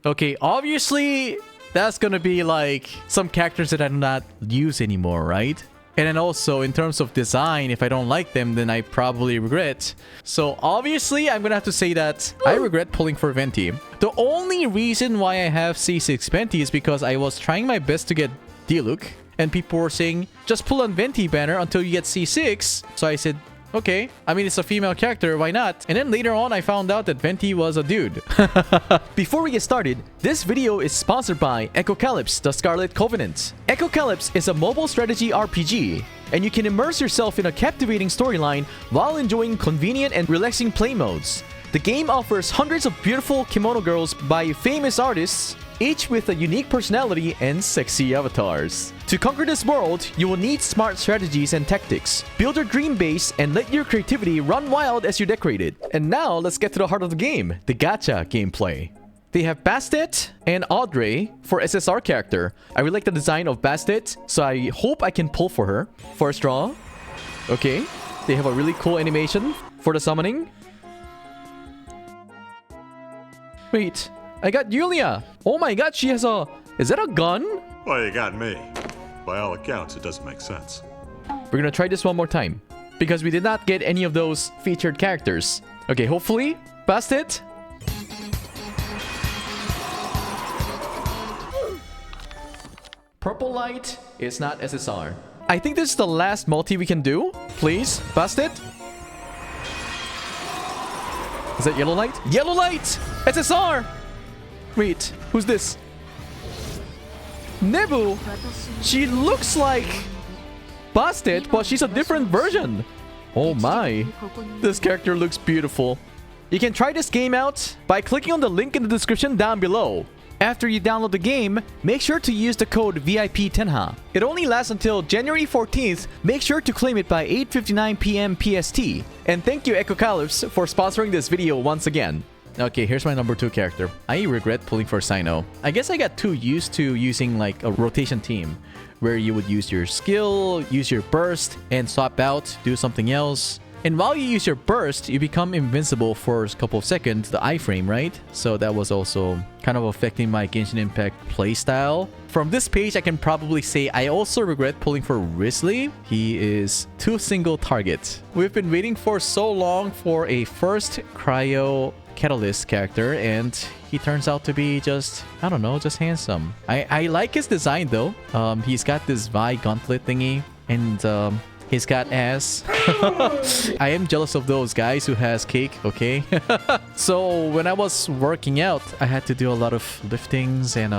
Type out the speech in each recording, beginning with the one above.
Okay, obviously, that's gonna be like some characters that I do not use anymore, right? And then also, in terms of design, if I don't like them, then I probably regret. So obviously, I'm gonna have to say that I regret pulling for Venti. The only reason why I have C6 Venti is because I was trying my best to get Diluc, and people were saying, just pull on Venti banner until you get C6. So I said, okay, I mean, it's a female character, why not? And then later on, I found out that Venti was a dude. Before we get started, this video is sponsored by Echocalypse, the Scarlet Covenant. Echocalypse is a mobile strategy RPG, and you can immerse yourself in a captivating storyline while enjoying convenient and relaxing play modes. The game offers hundreds of beautiful kimono girls by famous artists, each with a unique personality and sexy avatars. To conquer this world, you will need smart strategies and tactics. Build your dream base and let your creativity run wild as you decorate it. And now, let's get to the heart of the game, the gacha gameplay. They have Bastet and Audrey for SSR character. I really like the design of Bastet, so I hope I can pull for her. First draw. Okay. They have a really cool animation for the summoning. Wait. I got Yulia. Oh my god, she has a... Is that a gun? Well, you got me. By all accounts, it doesn't make sense. We're gonna try this one more time, because we did not get any of those featured characters. Okay, hopefully, past it. Purple light is not SSR. I think this is the last multi we can do. Please, past it. Is that yellow light? Yellow light! SSR! Wait, who's this? Nebu! She looks like Bastet, but she's a different version. Oh my. This character looks beautiful. You can try this game out by clicking on the link in the description down below. After you download the game, make sure to use the code VIP Tenha. It only lasts until January 14th. Make sure to claim it by 8:59 p.m. PST. And thank you Echocalypse for sponsoring this video once again. Okay, here's my number 2 character. I regret pulling for Sino. I guess I got too used to using like a rotation team where you would use your skill, use your burst, and swap out, do something else. And while you use your burst, you become invincible for a couple of seconds, the iframe, right? So that was also kind of affecting my Genshin Impact playstyle. From this page, I can probably say I also regret pulling for Wriothesley. He is 2 single targets. We've been waiting for so long for a first cryo catalyst character, and he turns out to be just, I don't know, just handsome. I like his design though. He's got this Vi gauntlet thingy, and he's got ass. I am jealous of those guys who has cake, okay? So when I was working out, I had to do a lot of liftings, and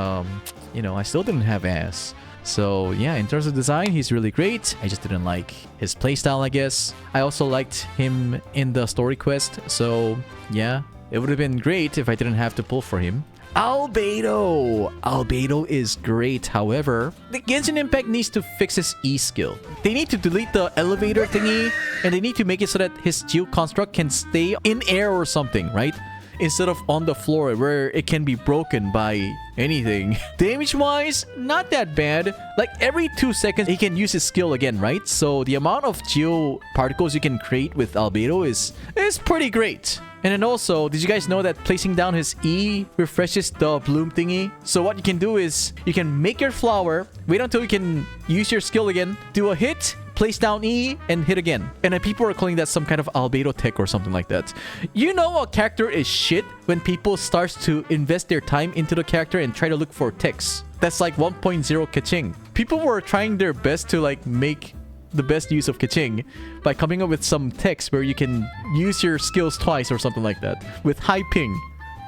you know, I still didn't have ass. So yeah, in terms of design, he's really great. I just didn't like his playstyle, I guess. I also liked him in the story quest, so yeah. It would have been great if I didn't have to pull for him. Albedo! Albedo is great, however, the Genshin Impact needs to fix his E skill. They need to delete the elevator thingy, and they need to make it so that his Geo construct can stay in air or something, right? Instead of on the floor where it can be broken by anything. Damage-wise, not that bad. Like every 2 seconds, he can use his skill again, right? So the amount of Geo particles you can create with Albedo is pretty great. And then also, did you guys know that placing down his E refreshes the bloom thingy? So what you can do is, you can make your flower, wait until you can use your skill again, do a hit, place down E, and hit again. And then people are calling that some kind of Albedo tech or something like that. You know a character is shit when people start to invest their time into the character and try to look for techs. That's like 1.0 Keqing. People were trying their best to like make the best use of Keqing by coming up with some text where you can use your skills twice or something like that with high ping.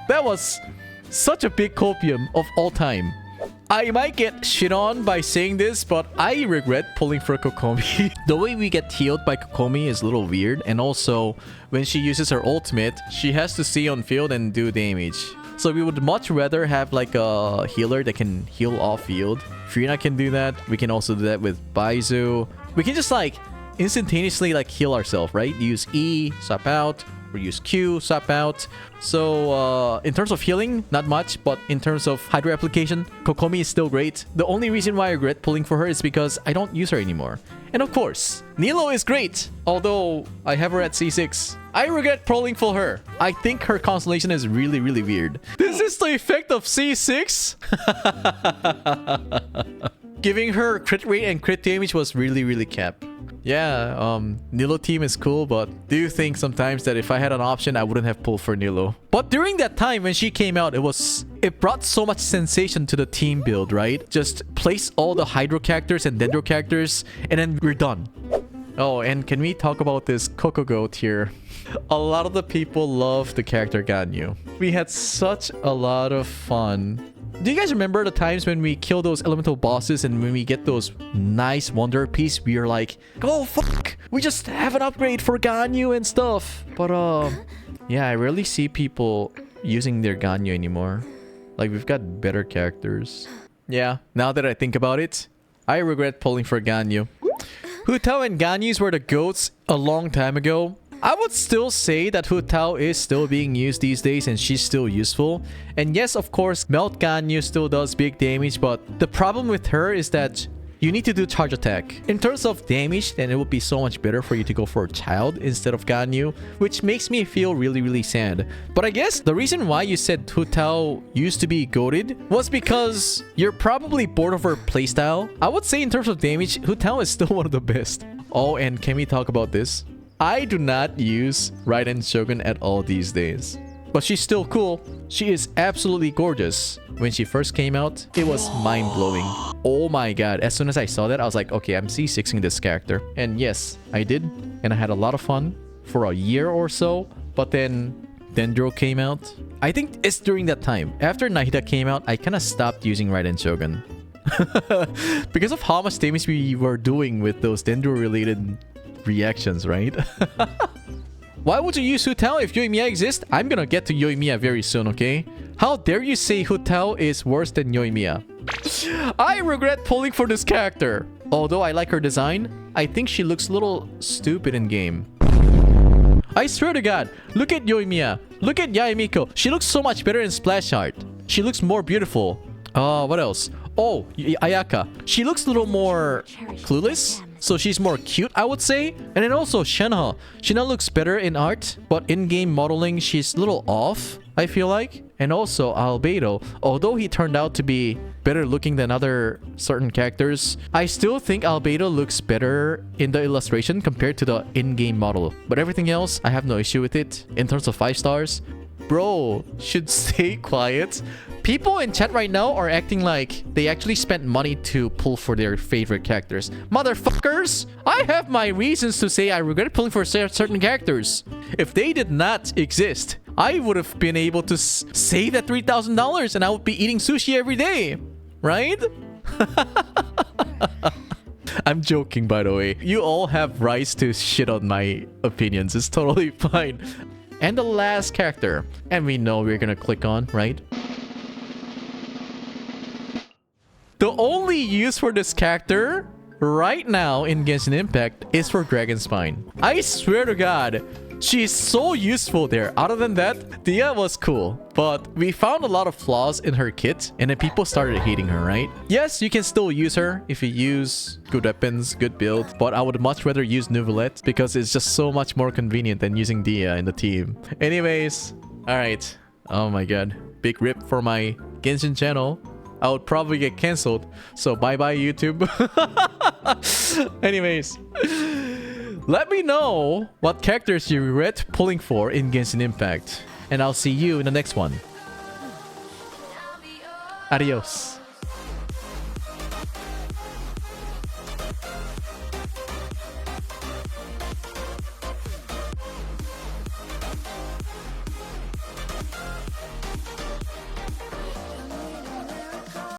That was such a big copium of all time. I might get shit on by saying this, but I regret pulling for Kokomi. The way we get healed by Kokomi is a little weird, and also when she uses her ultimate, she has to stay on field and do damage. So we would much rather have like a healer that can heal off field. Frina can do that. We can also do that with Baizu. We can just like instantaneously like heal ourselves, right? Use E, swap out, or use Q, swap out. So in terms of healing, not much, but in terms of hydro application, Kokomi is still great. The only reason why I regret pulling for her is because I don't use her anymore. And of course, Nilou is great, although I have her at C6. I regret pulling for her. I think her constellation is really, really weird. This is the effect of C6? Giving her crit rate and crit damage was really, really cap. Yeah, Nilou team is cool, but do you think sometimes that if I had an option, I wouldn't have pulled for Nilou? But during that time when she came out, it brought so much sensation to the team build, right? Just place all the Hydro characters and Dendro characters, and then we're done. Oh, and can we talk about this Coco Goat here? A lot of the people love the character Ganyu. We had such a lot of fun. Do you guys remember the times when we kill those elemental bosses and when we get those nice wonder piece, we are like, oh fuck, we just have an upgrade for Ganyu and stuff. But yeah, I rarely see people using their Ganyu anymore. Like, we've got better characters. Yeah, now that I think about it, I regret pulling for Ganyu. Hu Tao and Ganyus were the goats a long time ago. I would still say that Hu Tao is still being used these days and she's still useful. And yes, of course, Melt Ganyu still does big damage, but the problem with her is that you need to do charge attack. In terms of damage, then it would be so much better for you to go for a child instead of Ganyu, which makes me feel really, really sad. But I guess the reason why you said Hu Tao used to be goated was because you're probably bored of her playstyle. I would say in terms of damage, Hu Tao is still one of the best. Oh, and can we talk about this? I do not use Raiden Shogun at all these days. But she's still cool. She is absolutely gorgeous. When she first came out, it was mind-blowing. Oh my god. As soon as I saw that, I was like, okay, I'm C6ing this character. And yes, I did. And I had a lot of fun for a year or so. But then Dendro came out. I think it's during that time. After Nahida came out, I kind of stopped using Raiden Shogun. Because of how much damage we were doing with those Dendro-related reactions, right? Why would you use Hu Tao if Yoimiya exists? I'm gonna get to Yoimiya very soon, okay? How dare you say Hu Tao is worse than Yoimiya? I regret pulling for this character. Although I like her design, I think she looks a little stupid in game. I swear to god, look at Yoimiya. Look at Miko. She looks so much better in splash art. She looks more beautiful. What else? Oh, Ayaka. She looks a little more clueless. So she's more cute, I would say. And then also Shenhe. Shenhe looks better in art, but in-game modeling, she's a little off, I feel like. And also Albedo. Although he turned out to be better looking than other certain characters, I still think Albedo looks better in the illustration compared to the in-game model. But everything else, I have no issue with it. In terms of 5 stars, bro, should stay quiet. People in chat right now are acting like they actually spent money to pull for their favorite characters. Motherfuckers! I have my reasons to say I regret pulling for certain characters. If they did not exist, I would have been able to save that $3,000 and I would be eating sushi every day. Right? I'm joking, by the way. You all have rights to shit on my opinions. It's totally fine. And the last character. And we know we're gonna click on, right? The only use for this character right now in Genshin Impact is for Dragon Spine. I swear to god, she's so useful there. Other than that, Dehya was cool. But we found a lot of flaws in her kit and then people started hating her, right? Yes, you can still use her if you use good weapons, good build. But I would much rather use Neuvillette because it's just so much more convenient than using Dehya in the team. Anyways, alright. Oh my god. Big rip for my Genshin channel. I would probably get cancelled. So bye-bye, YouTube. Anyways. Let me know what characters you regret pulling for in Genshin Impact. And I'll see you in the next one. Adios.